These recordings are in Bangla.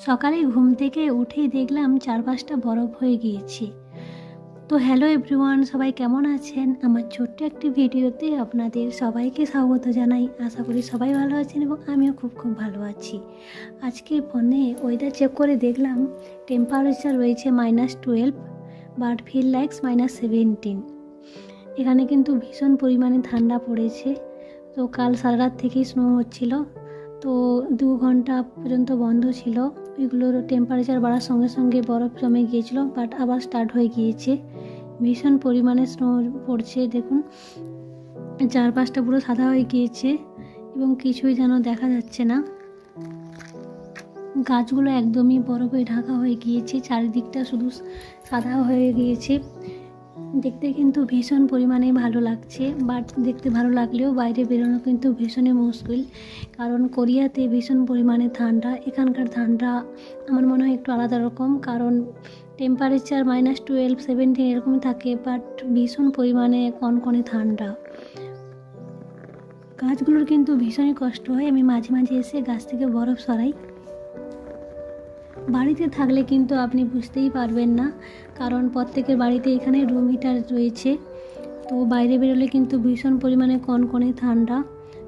সকালে ঘুম থেকে উঠেই দেখলাম চারপাশটা বরফ হয়ে গিয়েছে। তো হ্যালো এভরিওয়ান, সবাই কেমন আছেন? আমার ছোট্ট একটি ভিডিওতে আপনাদের সবাইকে স্বাগত জানাই। আশা করি সবাই ভালো আছেন এবং আমিও খুব ভালো আছি। আজকে ফোনে ওয়েদার চেক করে দেখলাম টেম্পারেচার রয়েছে -12, বাট ফিল লাইকস -17। এখানে কিন্তু ভীষণ পরিমাণে ঠান্ডা পড়েছে। তো কাল সারা রাত থেকেই স্নো হচ্ছিল, তো 2 ঘন্টা পর্যন্ত বন্ধ ছিল। ওইগুলোর টেম্পারেচার বাড়ার সঙ্গে সঙ্গে বরফ জমে গিয়েছিল, বাট আবার স্টার্ট হয়ে গিয়েছে। ভীষণ পরিমাণে স্নো পড়ছে, দেখুন চারপাশটা পুরো সাদা হয়ে গিয়েছে এবং কিছুই যেন দেখা যাচ্ছে না। গাছগুলো একদমই বরফে ঢাকা হয়ে গিয়েছে, চারিদিকটা শুধু সাদা হয়ে গিয়েছে। দেখতে কিন্তু ভীষণ পরিমাণে ভালো লাগছে, বাট দেখতে ভালো লাগলেও বাইরে বেরোনো কিন্তু ভীষণই মুশকিল, কারণ কোরিয়াতে ভীষণ পরিমাণে ঠান্ডা। এখানকার ঠান্ডা আমার মনে হয় একটু আলাদা রকম, কারণ টেম্পারেচার -12, 17 এরকমই থাকে, বাট ভীষণ পরিমাণে কনকনে ঠান্ডা। গাছগুলোর কিন্তু ভীষণই কষ্ট হয়, আমি মাঝে মাঝে এসে গাছ থেকে বরফ সরাই। বাড়িতে থাকলে কিন্তু আপনি বুঝতেই পারবেন না, কারণ প্রত্যেকের বাড়িতে এখানে রুম হিটার রয়েছে। তো বাইরে বেরোলে কিন্তু ভীষণ পরিমাণে কনকনে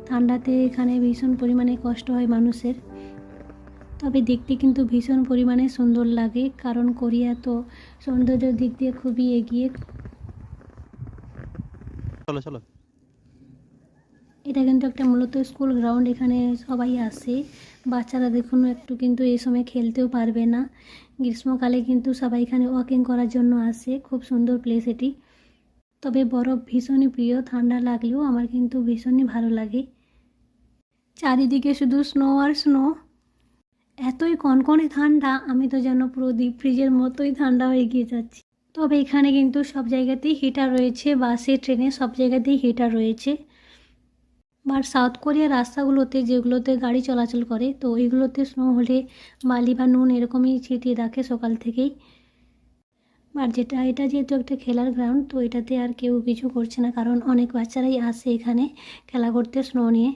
ঠান্ডাতে এখানে ভীষণ পরিমাণে কষ্ট হয় মানুষের। তবে দেখতে কিন্তু ভীষণ পরিমাণে সুন্দর লাগে, কারণ কোরিয়া তো সৌন্দর্যের দিক দিয়ে খুবই এগিয়ে। চলো এটা কিন্তু একটা মূলত স্কুল গ্রাউন্ড, এখানে সবাই আসে। বাচ্চারা দেখুন একটু কিন্তু এই সময় খেলতেও পারবে না। গ্রীষ্মকালে কিন্তু সবাই এখানে ওয়াকিং করার জন্য আসে। খুব সুন্দর প্লেস এটি। তবে বরফ ভীষণই প্রিয়, ঠান্ডা লাগলেও আমার কিন্তু ভীষণই ভালো লাগে। চারিদিকে শুধু স্নো আর স্নো, এতই কনকনে ঠান্ডা, আমি তো যেন পুরো ডিপ ফ্রিজের মতোই ঠান্ডা হয়ে গিয়ে যাচ্ছি। তবে এখানে কিন্তু সব জায়গাতেই হিটার রয়েছে, বাসে ট্রেনে সব জায়গাতেই হিটার রয়েছে। আর সাউথ কোরিয়ার রাস্তাগুলোতে যেগুলোতে গাড়ি চলাচল করে, তো ওইগুলোতে স্নো হলে বালি বা নুন এরকমই ছিটিয়ে রাখে সকাল থেকেই। আর এটা যেহেতু একটা খেলার গ্রাউন্ড, তো এটাতে আর কেউ কিছু করছে না, কারণ অনেক বাচ্চারাই আসে এখানে খেলা করতে স্নো নিয়ে।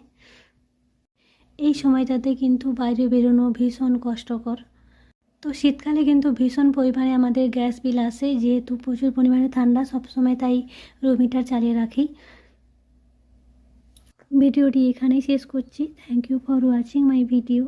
এই সময়টাতে কিন্তু বাইরে বেরোনো ভীষণ কষ্টকর। তো শীতকালে কিন্তু ভীষণ পরিমাণে আমাদের গ্যাস বিল আসে, যেহেতু প্রচুর পরিমাণে ঠান্ডা, সবসময় তাই রুম হিটার চালিয়ে রাখি। ভিডিওটি এখানেই শেষ করছি। Thank you for watching my video.